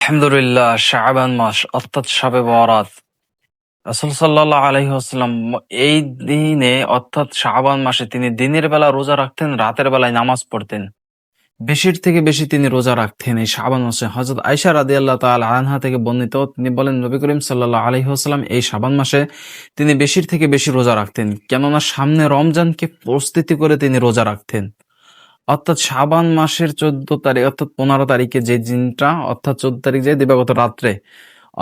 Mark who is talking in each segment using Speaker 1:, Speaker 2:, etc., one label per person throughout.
Speaker 1: আলহামদুলিল্লাহ, শাবান মাস অর্থাৎ শবে বরাত। রাসূল সাল্লাল্লাহু আলাইহি ওয়াসাল্লাম এই দিনে অর্থাৎ শাবান মাসে তিনি দিনের বেলা রোজা রাখতেন, রাতের বেলায় নামাজ পড়তেন। বেশির থেকে বেশি তিনি রোজা রাখতেন এই শাবান মাসে। হযরত আয়েশা রাদিয়াল্লাহু তাআলা আনহা থেকে বর্ণিত, তিনি বলেন নবী করিম সাল্লাল্লাহু আলাইহি ওয়াসাল্লাম এই শাবান মাসে তিনি বেশির থেকে বেশি রোজা রাখতেন, কেননা সামনে রমজানকে প্রস্তুতি করে তিনি রোজা রাখতেন। অর্থাৎ শাবান মাসের 14 তারিখ অর্থাৎ 15 তারিখে যে দিনটা অর্থাৎ 14 তারিখ যে দিবাগত রাত্রে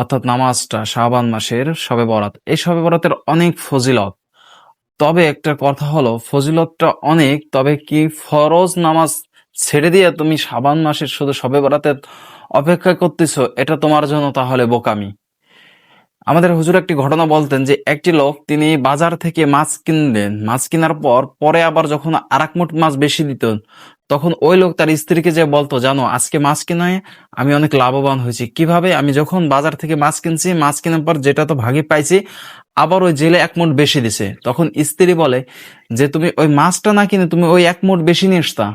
Speaker 1: অর্থাৎ নামাজটা শাবান মাসের শবে বরাত। এই শবে বরাতের অনেক ফজিলত, তবে একটা কথা হলো ফজিলতটা অনেক, তবে কি ফরজ নামাজ ছেড়ে দিয়ে তুমি শাবান মাসের শুধু শবে বরাতের অপেক্ষা করতেছো, এটা তোমার জন্য তাহলে বোকামি। আমাদের হুজুর একটি ঘটনা বলতেন যে একটি লোক তিনি বাজার থেকে মাছ কিনলেন, মাছ কেনার পর পরে আবার যখন আরেক মুঠ মাছ বেশি দিত, তখন ওই লোক তার স্ত্রীকে যে বলতো, জানো আজকে মাছ কিনায় আমি অনেক লাভবান হয়েছি। কিভাবে? আমি যখন বাজার থেকে মাছ কিনছি, মাছ কেনার পর যেটা তো ভাগে পাইছি, আবার ওই জেলে এক মুঠ বেশি দিছে। তখন স্ত্রী বলে যে তুমি ওই মাছটা না কিনে তুমি ওই এক মুঠ বেশি নিয়ে আসতা,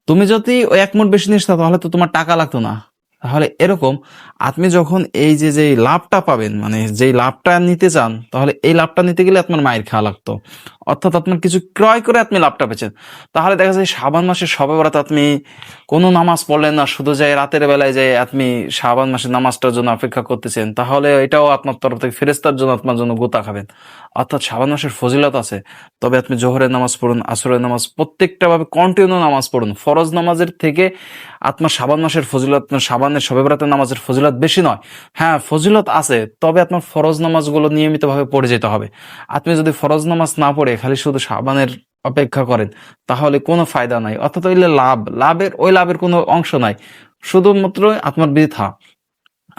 Speaker 1: তুমি যদি ওই এক মুঠ বেশি নিয়ে আসতা তাহলে তো তোমার টাকা লাগতো না। তাহলে এরকম আপনি যখন এই যে যে লাভটা পাবেন, মানে যেই লাভটা নিতে চান, তাহলে এই লাভটা নিতে গেলে আপনার মায়ের খাওয়া লাগতো, অর্থাৎ আপনার কিছু ক্রয় করে আপনি লাভটা পেয়েছেন। তাহলে দেখা যায় শাবান মাসের শবে বরাত আপনি কোনো নামাজ পড়লেন না, শুধু যাই রাতের বেলায় যে আপনি শাবান মাসের নামাজটার জন্য অপেক্ষা করতেছেন, তাহলে এটাও আপনার তরফ থেকে ফেরেস্তার জন্য আপনার জন্য গোতা খাবেন। অর্থাৎ শাবান মাসের ফজিলত আছে, তবে আপনি জোহরের নামাজ পড়ুন, আসরের নামাজ প্রত্যেকটা ভাবে কন্টিনিউ নামাজ পড়ুন। ফরজ নামাজের থেকে আপনার শাবান মাসের ফজিলত, শাবানের শবে বরাতের নামাজের ফজিলত বেশি নয়। হ্যাঁ, ফজিলত আছে, তবে আপনার ফরজ নামাজগুলো নিয়মিতভাবে পড়ে যেতে হবে। আপনি যদি ফরজ নামাজ না পড়ে খালি শুধু শাবানের অপেক্ষা করেন, তাহলে কোনো ফায়দা নাই। অর্থাৎ ওই লাভের কোনো অংশ নাই, শুধুমাত্র আপনার বৃথা।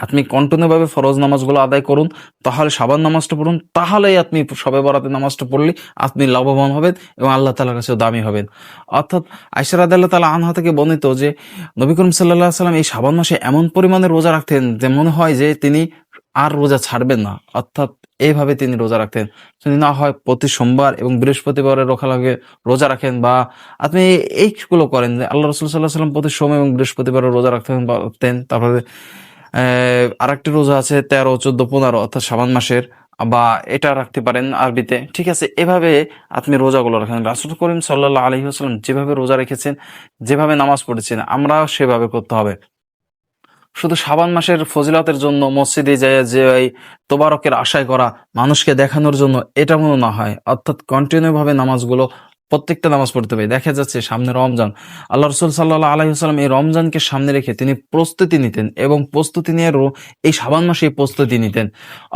Speaker 1: আপনি কন্টিনিউ ভাবে ফরজ নামাজগুলো আদায় করুন, তাহলে শাবান নামাজটা পড়ুন, তাহলেই আপনি শবে বরাতের নামাজটা পড়লে আপনি লাভবান হবেন এবং আল্লাহ তাআলার কাছে দামি হবেন। অর্থাৎ আয়েশা রাদিয়াল্লাহু তাআলা আনহা থেকে বর্ণিত যে নবী করিম সাল্লাল্লাহু আলাইহি ওয়াসাল্লাম এই শাবান মাসে এমন পরিমাণে রোজা রাখতেন যে মনে হয় যে তিনি আর রোজা ছাড়বেন না। অর্থাৎ এইভাবে তিনি রোজা রাখতেন। যদি না হয় প্রতি সোমবার এবং বৃহস্পতিবারের রোজা রাখেন, বা আপনি এইগুলো করেন যে আল্লাহ রাসূল সাল্লাল্লাহু আলাইহি ওয়াসাল্লাম প্রতি সোম এবং বৃহস্পতিবারের রোজা রাখতেন। তারপরে আরেকটি রোজা আছে 13, 14, 15 অর্থাৎ শাবান মাসের, বা এটা রাখতে পারেন আরবিতে। ঠিক আছে, এভাবে আপনি রোজাগুলো রাখেন। রাসূল করিম সাল্লাল্লাহু আলাইহি ওয়াসাল্লাম যেভাবে রোজা রেখেছেন, যেভাবে নামাজ পড়েছেন, আমরাও সেভাবে করতে হবে। শুধু শাবান মাসের ফজিলতের জন্য মসজিদে যায় যে এই তোবারকের আশায় করা, মানুষকে দেখানোর জন্য, এটা মনে না হয়। অর্থাৎ কন্টিনিউ ভাবে নামাজগুলো প্রত্যেকটা নামাজ পড়তে হবে। দেখা যাচ্ছে সামনে রমজান, আল্লাহ রসুল সাল্লাল্লাহু আলাইহি ওয়াসাল্লাম এই রমজানকে সামনে রেখে তিনি প্রস্তুতি নিতেন, এবং প্রস্তুতি নিয়ে এই শাবান মাসে প্রস্তুতি নিতেন।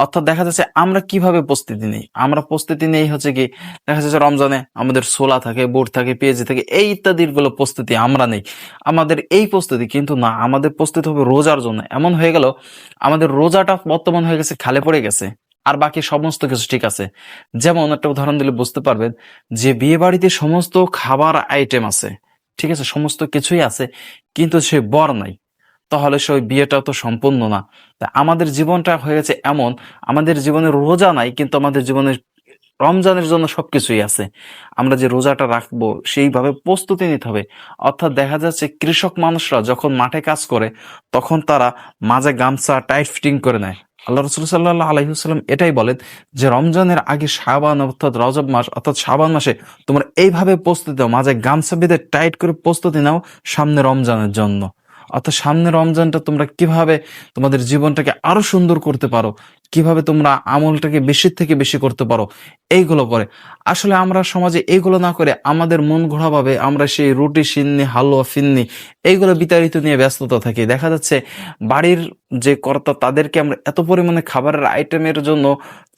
Speaker 1: অর্থাৎ দেখা যাচ্ছে আমরা কিভাবে প্রস্তুতি নিই, আমরা প্রস্তুতি নেই হচ্ছে কি, দেখা যাচ্ছে রমজানে আমাদের ছোলা থাকে, বুট থাকে, পেঁয়াজি থাকে, এই ইত্যাদির গুলো প্রস্তুতি আমরা নেই। আমাদের এই প্রস্তুতি কিন্তু না, আমাদের প্রস্তুতি হবে রোজার জন্য। এমন হয়ে গেল আমাদের রোজাটা বর্তমান হয়ে গেছে খালে পড়ে গেছে, আর বাকি সমস্ত কিছু ঠিক আছে। যেমন একটা উদাহরণ দিলে বুঝতে পারবেন যে বিয়ে বাড়িতে সমস্ত খাবার আইটেম আছে, ঠিক আছে, সমস্ত কিছুই আছে, কিন্তু সে বর নাই, তাহলে সে ওই বিয়েটা তো সম্পূর্ণ না। তা আমাদের জীবনটা হয়ে গেছে এমন, আমাদের জীবনে রোজা নাই কিন্তু আমাদের জীবনে রমজানের জন্য সবকিছুই আছে। আমরা যে রোজাটা রাখবো সেইভাবে প্রস্তুতি নিতে হবে। অর্থাৎ দেখা যাচ্ছে কৃষক মানুষরা যখন মাঠে কাজ করে, তখন তারা মাঝে গামছা টাইট ফিটিং করে নেয়। আল্লাহ রসুল সাল্লাল্লাহু আলাইহি ওয়াসাল্লাম এটাই বলেন যে রমজানের আগে শাবান অর্থাৎ রজব মাস অর্থাৎ শাবান মাসে তোমরা এইভাবে প্রস্তুতি নাও, মাঝে গামছা বেঁধে টাইট করে প্রস্তুতি নাও সামনে রমজানের জন্য। অর্থাৎ সামনে রমজানটা তোমরা কিভাবে তোমাদের জীবনটাকে আরো সুন্দর করতে পারো, কিভাবে তোমরা আমলটাকে বেশির থেকে বেশি করতে পারো, এইগুলো করে। আসলে আমরা সমাজে এইগুলো না করে আমাদের মন ঘোরা ভাবে আমরা সেই রুটি সিন্নি হালুয়া ফিন্নি এইগুলো বিতাড়িত নিয়ে ব্যস্ততা থাকি। দেখা যাচ্ছে বাড়ির যে কর্তা তাদেরকে আমরা এত পরিমাণে খাবারের আইটেমের জন্য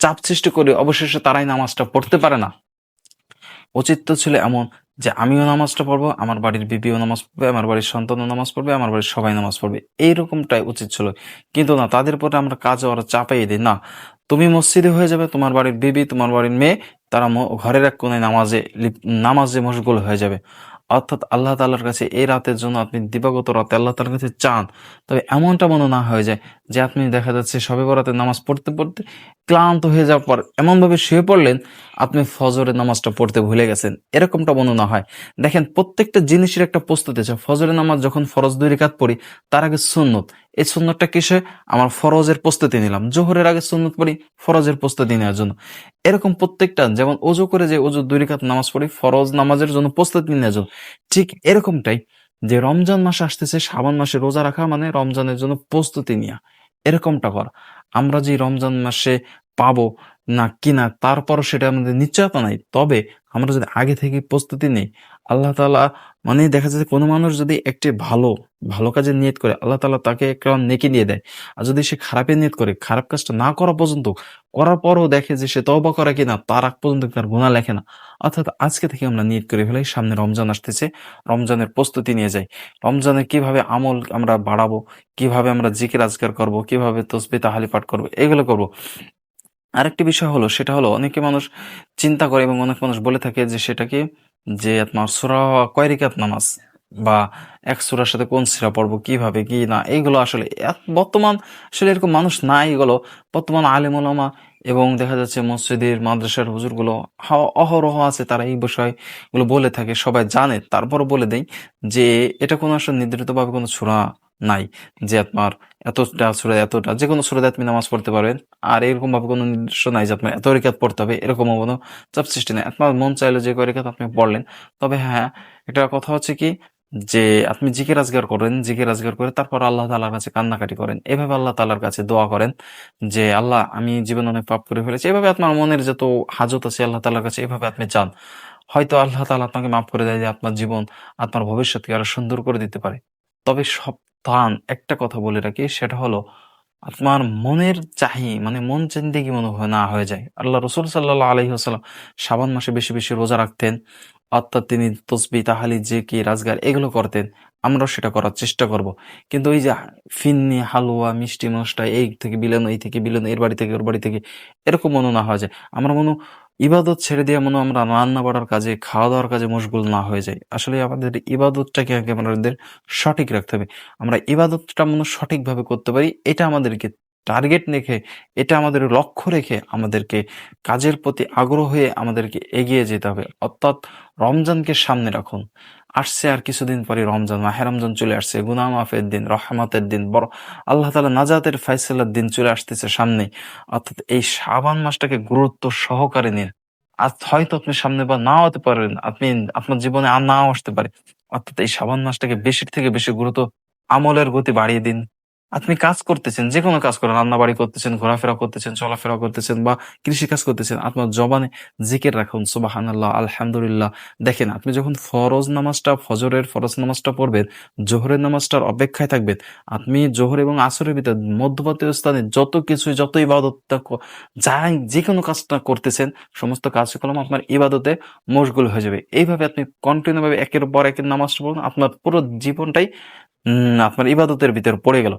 Speaker 1: চাপ সৃষ্টি করি, অবশেষে তারাই নামাজটা পড়তে পারে না। উচিত তো ছিল এমন যে আমিও নামাজটা পড়বো, আমার বাড়ির বিবিও নামাজ পড়বে, আমার বাড়ির সন্তানও নামাজ পড়বে, আমার বাড়ির সবাই নামাজ পড়বে, এইরকমটাই উচিত ছিল। কিন্তু না, তাদের পরে আমরা কাজ ওরা চাপাই দিই। না, তুমি মসজিদে হয়ে যাবে, তোমার বাড়ির বিবি, তোমার বাড়ির মেয়ে, তারা ঘরের এক কোণে নামাজে মশগুল হয়ে যাবে। অর্থাৎ আল্লাহ তাআলার কাছে এই রাতের জন্য আপনি দিবাগত রাতে আল্লাহ তাআলার কাছে চান, তবে এমনটা মনে না হয়ে যায় যে আপনি দেখা যাচ্ছে শবে বরাতের নামাজ পড়তে পড়তে ক্লান্ত হয়ে যাওয়ার পর এমনভাবে শুয়ে পড়লেন আপনি ফজরের নামাজটা পড়তে ভুলে গেছেন, এরকমটা মনে না হয়। দেখেন প্রত্যেকটা জিনিসের একটা প্রস্তুতি আছে। ফজরের নামাজ যখন ফরজ 2 রাকাত পড়ি তার আগে সুন্নত, এই সুন্নতটা কিসে? আমার ফরজের প্রস্তুতি নিলাম। জোহরের আগে সুন্নত পড়ি ফরজের প্রস্তুতি নেওয়ার জন্য। এরকম প্রত্যেকটা, যেমন অজু করে যে অজু 2 রাকাত নামাজ পড়ি ফরজ নামাজের জন্য প্রস্তুতি নেওয়ার জন্য, ঠিক এরকমটাই যে রমজান মাস আসতেছে, শাবান মাসে রোজা রাখা মানে রমজানের জন্য প্রস্তুতি নেওয়া, এরকমটা করা। আমরা যে রমজান মাসে পাবো না কিনা তারপরও সেটা আমাদের নিশ্চয়তা নাই, তবে আমরা যদি আগে থেকে প্রস্তুতি নেই আল্লাহ তাআলা, মানে দেখা যাচ্ছে কোনো মানুষ যদি একটি ভালো ভালো কাজের নিয়ত করে আল্লাহ তাআলা তাকে একটা নেকি দিয়ে দেয়। আর যদি সে খারাপের নিয়ত করে, খারাপ কাজটা না করা পর্যন্ত, করার পরও দেখে যে সে তওবা করে কিনা, তার আগ পর্যন্ত তার গুনাহ লেখে না। অর্থাৎ আজকে থেকে আমরা নিয়ত করে ফেলাই সামনে রমজান আসতেছে, রমজানের প্রস্তুতি নিয়ে যাই। রমজানে কিভাবে আমল আমরা বাড়াবো, কিভাবে আমরা জিকির আজকার করব, কিভাবে তসবিহ তাহলিল পাঠ করব, এগুলো করব। আরেকটি বিষয় হলো, সেটা হলো অনেকে মানুষ চিন্তা করে এবং অনেক মানুষ বলে থাকে যে সেটা কি, যে আপনার সূরা কয় রিকাত নামাজ, বা এক সূরার সাথে কোন সূরা পড়বো, কিভাবে কি না, এইগুলো আসলে বর্তমান আসলে এরকম মানুষ নাই। এগুলো বর্তমান আলেম ওলামা এবং দেখা যাচ্ছে মসজিদের মাদ্রাসার হুজুরগুলো অহরহ আছে, তারা এই বিষয়গুলো বলে থাকে, সবাই জানে, তারপরও বলে দেয় যে এটা কোনো আসলে নির্ধারিতভাবে কোনো সূরা নাই যে আপনার এতটা সূরা, এতটা যে কোনো সূরা দিয়ে আপনি নামাজ পড়তে পারবেন। আর এরকম ভাবে কোনো নির্দিষ্ট নাই যে আপনার এত রিকাত পড়তে হবে, এরকমও কোনো চাপ সৃষ্টি নাই। আপনার মন চাইলো যে কয় রিকাত আপনি পড়লেন। তবে হ্যাঁ, একটা কথা হচ্ছে কি, যে আপনি জিকির আজগার করেন, জিকির আজগার করে তারপর আল্লাহ তাআলার কাছে কান্নাকাটি করেন, এভাবে আল্লাহ তাআলার কাছে দোয়া করেন যে আল্লাহ আমি জীবনে অনেক পাপ করে ফেলেছি। এভাবে আপনার মনের যত হাজত আছে আল্লাহ তাআলার কাছে এভাবে আপনি চান, হয়তো আল্লাহ তাআলা আপনাকে মাফ করে দেয়, যে আপনার জীবন, আপনার ভবিষ্যৎকে আরো সুন্দর করে দিতে পারে। তবে সাবধান, একটা কথা বলে রাখি, সেটা হলো আপনার মনের মানে মন জিন্দেগি মনে হয় না হয়ে যায়। আল্লাহ রসুল সাল্লাল্লাহু আলাইহি ওয়াসাল্লাম শাবান মাসে বেশি বেশি রোজা রাখতেন, অর্থাৎ তিনি তসবিহ তাহলিল জিকির আজগার এগুলো করতেন। আমরাও সেটা করার চেষ্টা করব। কিন্তু ওই যে ফিন্নি হালুয়া মিষ্টি মশলা এই থেকে বিলানো, এই থেকে বিলানো, এর বাড়ি থেকে ওর বাড়ি থেকে, এরকম মনে না হয়ে যায়। আমরা মনে ইবাদত ছেড়ে দিয়ে মনে আমরা রান্না বাড়ার কাজে, খাওয়া দাওয়ার কাজে মশগুল না হয়ে যাই। আসলে আমাদের ইবাদতটাকে আগে আমাদের সঠিক রাখতে হবে। আমরা ইবাদতটা মনে সঠিকভাবে করতে পারি, এটা আমাদেরকে টার্গেট রেখে, এটা আমাদের লক্ষ্য রেখে আমাদেরকে কাজের প্রতি আগ্রহ হয়ে আমাদেরকে এগিয়ে যেতে হবে। অর্থাৎ রমজানকে সামনে রাখুন। আসছে আর কিছুদিন পরে রমজান, মাহে রমজান চলে আসছে, গুনাহ মাফের দিন, রহমতের দিন, বড় আল্লাহ তাআলা নাজাতের ফয়সালার দিন চলে আসতেছে সামনে। অর্থাৎ এই শাবান মাসটাকে গুরুত্ব সহকারে নিন। আজ হয়তো আপনি সামনে বা নাও হতে পারেন, আপনি আপনার জীবনে আর নাও আসতে পারে। অর্থাৎ এই শাবান মাসটাকে বেশির থেকে বেশি গুরুত্ব, আমলের গতি বাড়িয়ে দিন। আপনি কাজ করতেছেন, যেকোনো কাজ করেন, রান্নাবাড়ি করতেছেন, ঘোরাফেরা করতেছেন, চলাফেরা করতেছেন বা কৃষিকাজ করতেছেন, আপনার জবানে জিকির রাখুন, সুবহানাল্লাহ, আলহামদুলিল্লাহ। দেখেন আপনি যখন ফজরের ফরজ নামাজটা পড়বেন, জোহরের নামাজটার অপেক্ষায় থাকবেন, আপনি জোহর এবং আসরের ভিতর মধ্যবর্তী স্থানে যত কিছু, যত ইবাদতটা যাই যেকোনো কাজটা করতেছেন, সমস্ত কাজকর্ম আপনার ইবাদতে মশগুল হয়ে যাবে। এইভাবে আপনি কন্টিনিউ ভাবে একের পর একের নামাজটা পড়ুন, আপনার পুরো জীবনটাই আপনার ইবাদতের ভিতর পড়ে গেল।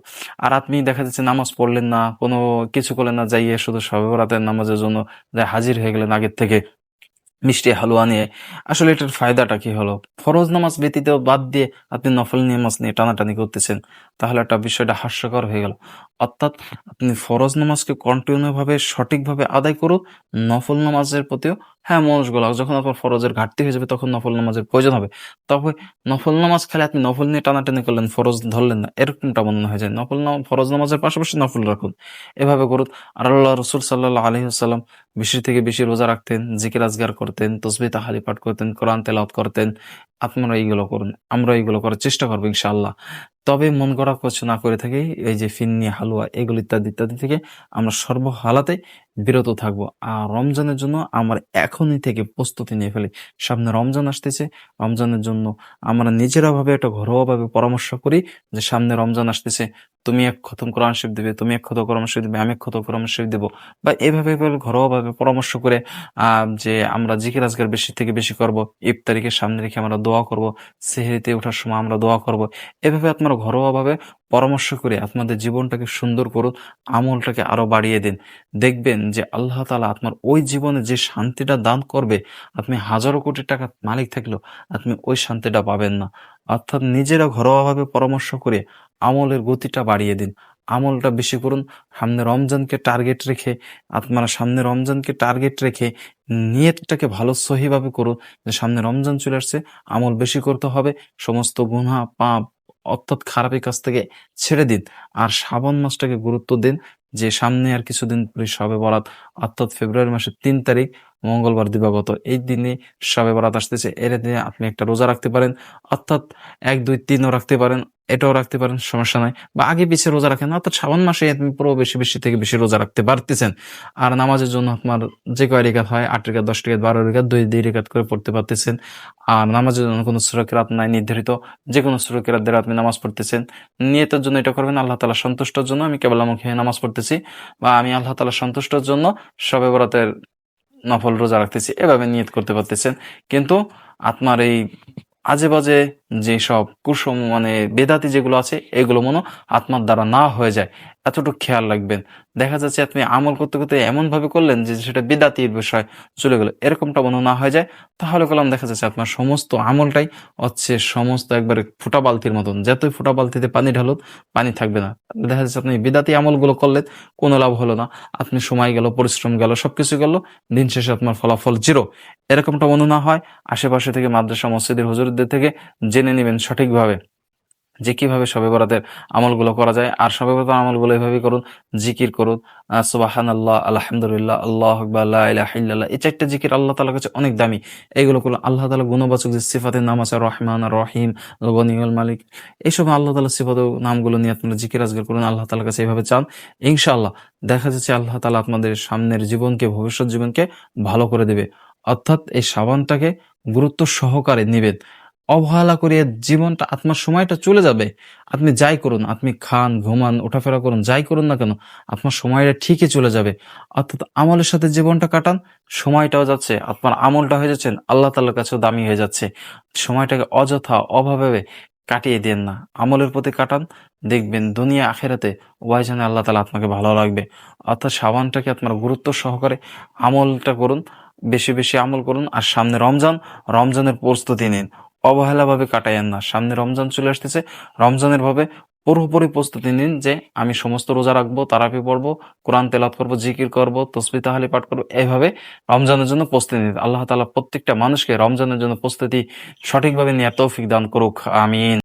Speaker 1: আর আপনি দেখা যাচ্ছে নামাজ পড়লেন না, কোনো কিছু করলেন না, যাইয়ে শুধু শবে বরাতের নামাজের জন্য হাজির হয়ে গেলেন আগের থেকে মিষ্টি হালুয়া নিয়ে। আসলে এটার ফায়দাটা কি হলো? ফরজ নামাজ ব্যতীত বাদ দিয়ে আপনি নফল নামাজ নিয়ে টানাটানি করতেছেন, তাহলে একটা বিষয়টা হাস্যকর হয়ে গেল। অর্থাৎ আপনি ফরজ নামাজকে কন্টিনিউ ভাবে সঠিকভাবে আদায় করুন, নফল নামাজের প্রতিও হ্যাঁ মনোযোগ। যখন আপনার ফরজের ঘাটতি হয়ে যাবে তখন নফল নামাজের প্রয়োজন হবে। তবে নফল নামাজ খালি আপনি নফল নিয়ে টানাটানি করলেন, ফরজ ধরলেন না, এরকমটা মনে হয়ে যায়। ফরজ নামাজের পাশাপাশি নফল রাখুন, এভাবে করুন। আর আল্লাহ রসুল সাল্লাল্লাহু আলাইহি ওয়াসাল্লাম বেশি থেকে বেশি রোজা রাখতেন, জিকির আজগার করতেন, তসবিহ তাহলিল পাঠ করতেন, কোরআন তেলাওয়াত করতেন। আপনারা এইগুলো করুন, আমরা এইগুলো করার চেষ্টা করবো ইনশাআল্লাহ। তবে মন গড়া কিছু না করে থাকি, এই যে ফিন্নি হালুয়া এগুলো ইত্যাদি ইত্যাদি থেকে আমরা সর্বহালাতে বিরত থাকবো। আর রমজানের জন্য আমার এখনই থেকে প্রস্তুতি নিয়ে ফেলি। সামনে রমজান আসতেছে, রমজানের জন্য আমরা নিজেরা ভাবে একটা ঘরোয়াভাবে পরামর্শ করি যে সামনে রমজান আসতেছে, তুমি এক খতম কোরআন শরীফ দিবে, তুমি এক খতম কোরআন শরীফ দিবে, আমি এক খতম কোরআন শরীফ দেবো, বা এভাবে ঘরোয়াভাবে পরামর্শ করে যে আমরা জিকির আজগার বেশি থেকে বেশি করব, ইফতারিকে সামনে রেখে আমরা দোয়া করব, সেহরিতে ওঠার সময় আমরা দোয়া করব। এভাবে আপনারা ঘরোয়াভাবে পরামর্শ করে আপনাদের জীবনটাকে সুন্দর করুন, আমলটাকে আরো বাড়িয়ে দিন। দেখবেন যে আল্লাহ তাআলা আপনার ওই জীবনে যে শান্তিটা দান করবে, আপনি হাজারো কোটি টাকার মালিক থাকলেও আপনি ওই শান্তিটা পাবেন না। অর্থাৎ নিজেরা ঘরোয়াভাবে পরামর্শ করে আমলের গতিটা বাড়িয়ে দিন। আমলটা বেশি করুন। সামনে রমজানকে টার্গেট রেখে নিয়তটাকে ভালো সহিভাবে করুন যে সামনে রমজান চলে আসছে, আমল বেশি করতে হবে। সমস্ত গুনাহ, পাপ অর্থাৎ খারাপের কাছ থেকে ছেড়ে দিন। আর শ্রাবণ মাসটাকে গুরুত্ব দিন যে সামনে আর কিছুদিন পরে শবে বরাত, অর্থাৎ ফেব্রুয়ারি মাসের ৩ তারিখ মঙ্গলবার দিবাগত। এই দিনে শবে বরাত আসতেছে। এর দিনে আপনি একটা রোজা রাখতে পারেন, অর্থাৎ ১, ২, ৩ও রাখতে পারেন, এটাও রাখতে পারেন, সমস্যা নাই। বা আগে পিছিয়ে রোজা রাখেন, অর্থাৎ শ্রাবণ মাসে আপনি পুরো বেশি থেকে বেশি রোজা রাখতে পারতেছেন। আর নামাজের জন্য আপনার যে কয় রেকাত হয়, ৮ রেকাত, ১০ রেকাত, ১২ রেকাত, ২ রেকাত করে পড়তে পারতেছেন। আর নামাজের জন্য কোনো সূরা কেরাত নাই নির্ধারিত, যে কোনো সূরা কেরাত দ্বারা আপনি নামাজ পড়তেছেন। নিয়তের জন্য এটা করবেন আল্লাহ তাআলা সন্তুষ্টর জন্য আমি কেবলামুখী হয়ে নামাজ পড়তেছি, বা আমি আল্লাহ তাআলা সন্তুষ্টর জন্য শবে বরাতের নফল রোজা রাখতেছি, এভাবে নিয়ত করতে পারতেছেন। কিন্তু আপনার এই আজে বাজে যেসব বেদাতি যেগুলো আছে, এগুলো মনে আপনার দ্বারা না হয়ে যায়, এতটুকু খেয়াল রাখবেন। দেখা যাচ্ছে আপনি আমল করতে করতে এমন ভাবে করলেন যে সেটা বেদাতির বিষয় চলে গেল, এরকমটা মনে না হয়ে যায়, তাহলে কলম দেখা যাচ্ছে আপনার সমস্ত আমলটাই হচ্ছে সমস্ত একবারে ফুটা বালতির মতন, যতই ফুটা বালতিতে পানি ঢালুন পানি থাকবে না। দেখা যাচ্ছে আপনি বেদাতি আমলগুলো করলেন, কোনো লাভ হলো না, আপনি সময় গেল, পরিশ্রম গেল, সবকিছু গেল, দিন শেষে আপনার ফলাফল জিরো। এরকমটা মনে না হয়, আশেপাশে থেকে মাদ্রাসা মসজিদের হুজুরদের থেকে জেনে নেবেন সঠিকভাবে যে কিভাবে শবে বরাতের আমলগুলো করা যায়। আর শবে বরাতের আমলগুলো এভাবেই করুন, জিকির করুন, সুবহানাল্লাহ, আলহামদুলিল্লাহ, আল্লাহু আকবার, লা ইলাহা ইল্লাল্লাহ। এই ৪টা জিকির আল্লাহ তাআলার কাছে অনেক দামি। এগুলো করলে আল্লাহ তাআলা গুণবাচক যে সিফাতের নাম আছে, রহমান, রহিম, গনিউল মালিক, এইসব আল্লাহ তাআলার সিফাত ও নামগুলো নিয়ে আপনারা জিকির আজকার করুন, আল্লাহ তাআলার কাছে এভাবে চান। ইনশাআল্লাহ দেখা যাচ্ছে আল্লাহ তাআলা আপনাদের সামনের জীবনকে, ভবিষ্যৎ জীবনকে ভালো করে দেবে। অর্থাৎ এই সাবানটাকে গুরুত্ব সহকারে নিবেন। অবহেলা করে জীবনটা, আপনার সময়টা চলে যাবে। আপনি যাই করুন, আপনি খান, ঘুমান, ওঠাফেরা করুন, যাই করুন না কেন, আপনার সময়টা ঠিকই চলে যাবে। অর্থাৎ আমলের সাথে জীবনটা কাটান, সময়টাও যাচ্ছে, আপনার আমলটা হয়ে যাচ্ছেন, আল্লাহ তাআলার কাছেও দামি হয়ে যাচ্ছে। সময়টাকে অযথা, অভাবে কাটিয়ে দেন না, আমলের প্রতি কাটান। দেখবেন দুনিয়া আখেরাতে উভয় জনে আল্লাহ তাআলা আপনাকে ভালো রাখবে। অর্থাৎ সাবানটাকে আপনার গুরুত্ব সহকারে আমলটা করুন, বেশি আমল করুন। আর সামনে রমজান, রমজানের প্রস্তুতি নিন, অবহেলাভাবে কাটাইয়েন না। সামনে রমজান চলে আসতেছে, রমজানের ভাবে পুরোপুরি প্রস্তুতি নিন যে আমি সমস্ত রোজা রাখবো, তারাবি পড়বো, কোরআন তেলাওয়াত করবো, জিকির করবো, তসবিহ তাহলিল পাঠ করবো, এইভাবে রমজানের জন্য প্রস্তুতি নিন। আল্লাহ তাআলা প্রত্যেকটা মানুষকে রমজানের জন্য প্রস্তুতি সঠিকভাবে নেওয়ার তৌফিক দান করুক, আমিন।